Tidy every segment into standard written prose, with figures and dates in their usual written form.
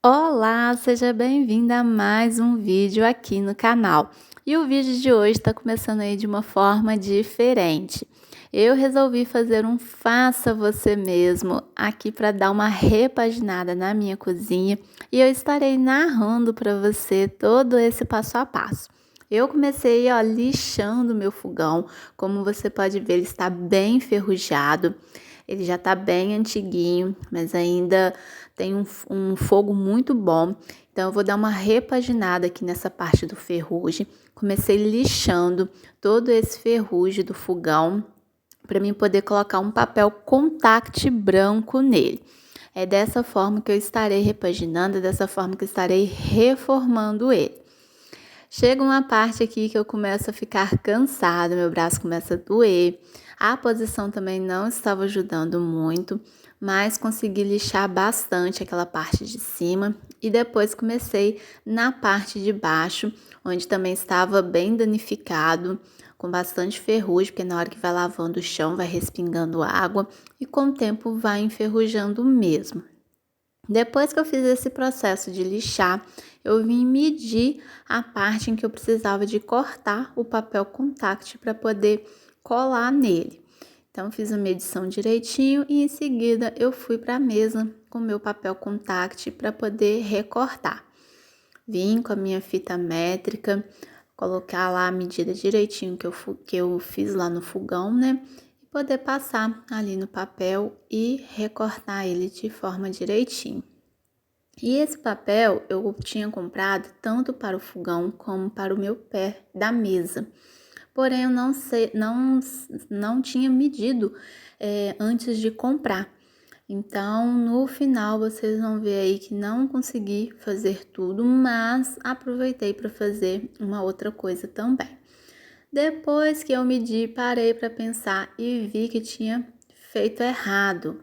Olá, seja bem-vinda a mais um vídeo aqui no canal. E o vídeo de hoje está começando aí de uma forma diferente. Eu resolvi fazer um faça você mesmo aqui para dar uma repaginada na minha cozinha e eu estarei narrando para você todo esse passo a passo. Eu comecei, ó, lixando meu fogão. Como você pode ver, ele está bem enferrujado. Ele já está bem antiguinho, mas ainda tem um fogo muito bom. Então, eu vou dar uma repaginada aqui nessa parte do ferrugem. Comecei lixando todo esse ferrugem do fogão para mim poder colocar um papel contact branco nele. É dessa forma que eu estarei repaginando, é dessa forma que eu estarei reformando ele. Chega uma parte aqui que eu começo a ficar cansada, meu braço começa a doer. A posição também não estava ajudando muito, mas consegui lixar bastante aquela parte de cima e depois comecei na parte de baixo, onde também estava bem danificado, com bastante ferrugem, porque na hora que vai lavando o chão vai respingando água e com o tempo vai enferrujando mesmo. Depois que eu fiz esse processo de lixar, eu vim medir a parte em que eu precisava de cortar o papel contact para poder colar nele. Então, fiz a medição direitinho e em seguida eu fui para a mesa com meu papel contact para poder recortar. Vim com a minha fita métrica, colocar lá a medida direitinho que eu fiz lá no fogão, né? E poder passar ali no papel e recortar ele de forma direitinho. E esse papel eu tinha comprado tanto para o fogão como para o meu pé da mesa. Porém, eu não tinha medido antes de comprar. Então, no final, vocês vão ver aí que não consegui fazer tudo, mas aproveitei para fazer uma outra coisa também. Depois que eu medi, parei para pensar e vi que tinha feito errado,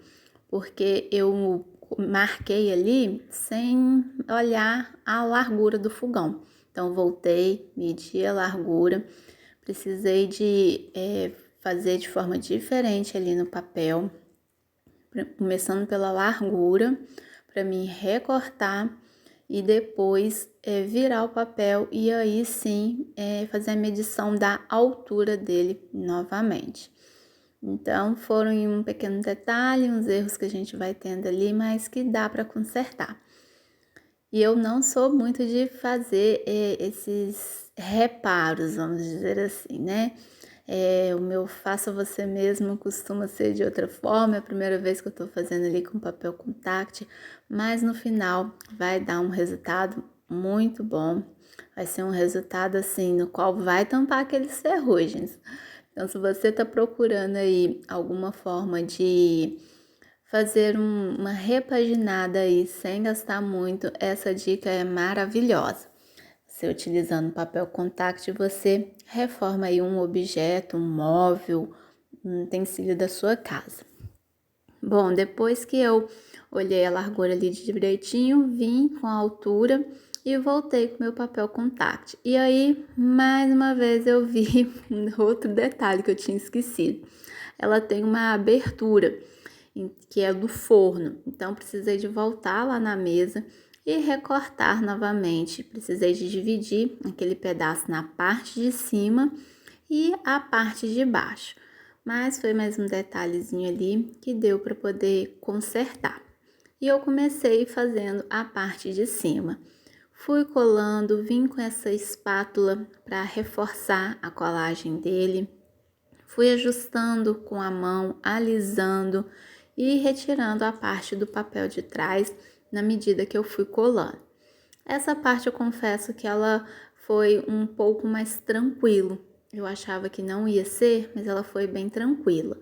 porque eu marquei ali sem olhar a largura do fogão. Então, voltei, medi a largura, precisei de fazer de forma diferente ali no papel, começando pela largura, para mim recortar e depois virar o papel e aí sim fazer a medição da altura dele novamente. Então, foram em um pequeno detalhe, uns erros que a gente vai tendo ali, mas que dá para consertar. E eu não sou muito de fazer esses reparos, vamos dizer assim, né? O meu faça você mesmo costuma ser de outra forma, é a primeira vez que eu tô fazendo ali com papel contact, mas no final vai dar um resultado muito bom. Vai ser um resultado assim, no qual vai tampar aqueles ferrugens. Então, se você tá procurando aí alguma forma de fazer uma repaginada aí sem gastar muito, essa dica é maravilhosa. Você utilizando papel contact, você reforma aí um objeto, um móvel, um utensílio da sua casa. Bom, depois que eu olhei a largura ali direitinho, vim com a altura e voltei com meu papel contact. E aí, mais uma vez, eu vi outro detalhe que eu tinha esquecido. Ela tem uma abertura que é do forno. Então, precisei de voltar lá na mesa e recortar novamente. Precisei de dividir aquele pedaço na parte de cima e a parte de baixo. Mas foi mais um detalhezinho ali que deu para poder consertar. E eu comecei fazendo a parte de cima. Fui colando, vim com essa espátula para reforçar a colagem dele. Fui ajustando com a mão, alisando e retirando a parte do papel de trás na medida que eu fui colando. Essa parte eu confesso que ela foi um pouco mais tranquilo. Eu achava que não ia ser, mas ela foi bem tranquila.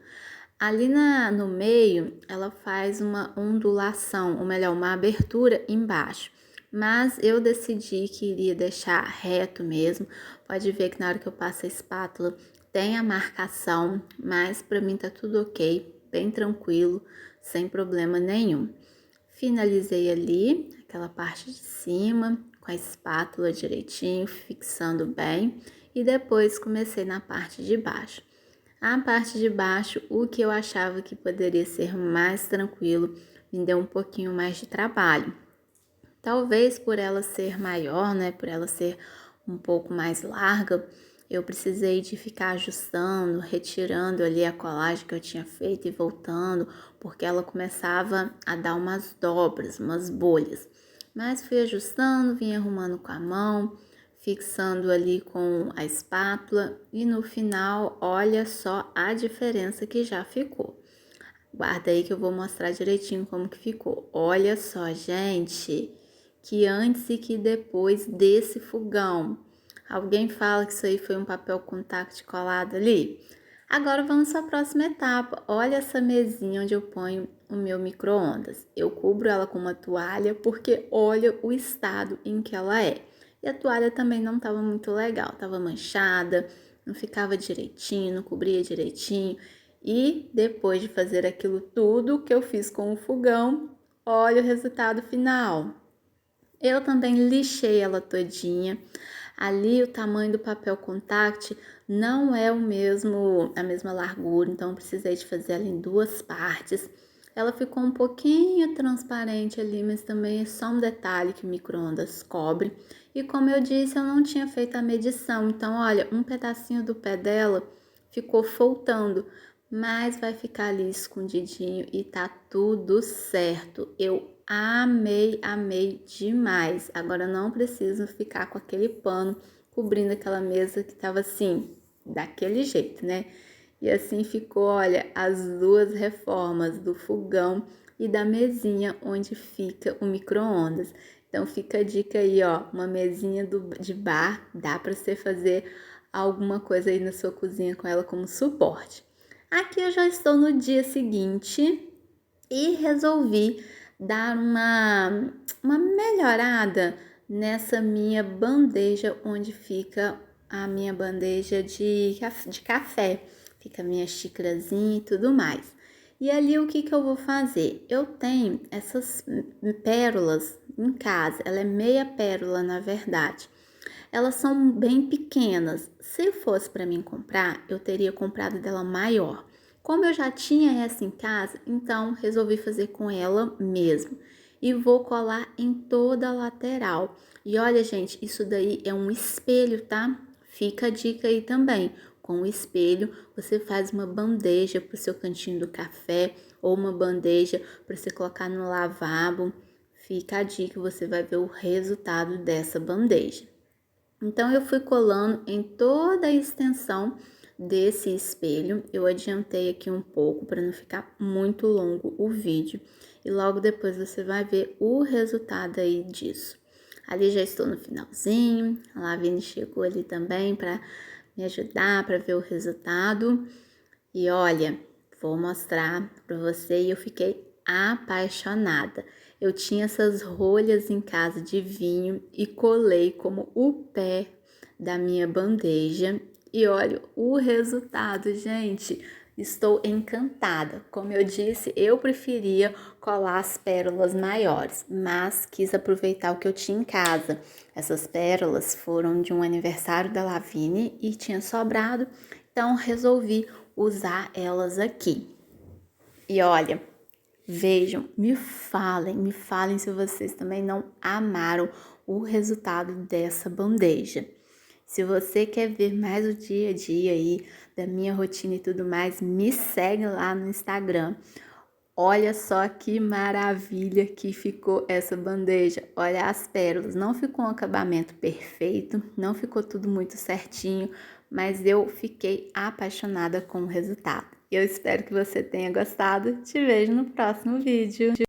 Ali no meio, ela faz uma ondulação, ou melhor, uma abertura embaixo. Mas eu decidi que iria deixar reto mesmo. Pode ver que na hora que eu passo a espátula tem a marcação, mas para mim tá tudo ok, bem tranquilo, sem problema nenhum. Finalizei ali aquela parte de cima com a espátula direitinho, fixando bem, e depois comecei na parte de baixo. A parte de baixo, o que eu achava que poderia ser mais tranquilo, me deu um pouquinho mais de trabalho. Talvez por ela ser maior, né, por ela ser um pouco mais larga, eu precisei de ficar ajustando, retirando ali a colagem que eu tinha feito e voltando, porque ela começava a dar umas dobras, umas bolhas. Mas fui ajustando, vim arrumando com a mão, fixando ali com a espátula e no final, olha só a diferença que já ficou. Guarda aí que eu vou mostrar direitinho como que ficou. Olha só, gente, que antes e que depois desse fogão. Alguém fala que isso aí foi um papel contact colado ali? Agora vamos para a próxima etapa. Olha essa mesinha onde eu ponho o meu micro-ondas. Eu cubro ela com uma toalha porque olha o estado em que ela é. E a toalha também não estava muito legal, estava manchada, não ficava direitinho, não cobria direitinho. E depois de fazer aquilo tudo que eu fiz com o fogão, olha o resultado final. Eu também lixei ela todinha. Ali o tamanho do papel contact não é a mesma largura, então precisei de fazer ela em duas partes. Ela ficou um pouquinho transparente ali, mas também é só um detalhe que o micro-ondas cobre. E como eu disse, eu não tinha feito a medição, então olha, um pedacinho do pé dela ficou faltando, mas vai ficar ali escondidinho e tá tudo certo. Eu amei, amei demais. Agora não preciso ficar com aquele pano cobrindo aquela mesa que tava assim, daquele jeito, né? E assim ficou, olha, as duas reformas do fogão e da mesinha onde fica o micro-ondas. Então fica a dica aí, ó, uma mesinha de bar, dá para você fazer alguma coisa aí na sua cozinha com ela como suporte. Aqui eu já estou no dia seguinte e resolvi dar uma melhorada nessa minha bandeja onde fica a minha bandeja de café. Fica a minha xícarazinha e tudo mais. E ali o que eu vou fazer? Eu tenho essas pérolas em casa, ela é meia pérola na verdade. Elas são bem pequenas. Se fosse para mim comprar, eu teria comprado dela maior. Como eu já tinha essa em casa, então resolvi fazer com ela mesmo. E vou colar em toda a lateral. E olha, gente, isso daí é um espelho, tá? Fica a dica aí também. Com o espelho, você faz uma bandeja para o seu cantinho do café ou uma bandeja para você colocar no lavabo. Fica a dica, você vai ver o resultado dessa bandeja. Então, eu fui colando em toda a extensão desse espelho. Eu adiantei aqui um pouco para não ficar muito longo o vídeo. E logo depois você vai ver o resultado aí disso. Ali já estou no finalzinho. A Lavínia chegou ali também para me ajudar para ver o resultado. E olha, vou mostrar para você e eu fiquei apaixonada. Eu tinha essas rolhas em casa de vinho e colei como o pé da minha bandeja. E olha o resultado, gente. Estou encantada. Como eu disse, eu preferia colar as pérolas maiores, mas quis aproveitar o que eu tinha em casa. Essas pérolas foram de um aniversário da Lavínia e tinha sobrado, então resolvi usar elas aqui. E olha, vejam, me falem se vocês também não amaram o resultado dessa bandeja. Se você quer ver mais o dia a dia aí da minha rotina e tudo mais, me segue lá no Instagram. Olha só que maravilha que ficou essa bandeja. Olha as pérolas, não ficou um acabamento perfeito, não ficou tudo muito certinho, mas eu fiquei apaixonada com o resultado. Eu espero que você tenha gostado. Te vejo no próximo vídeo.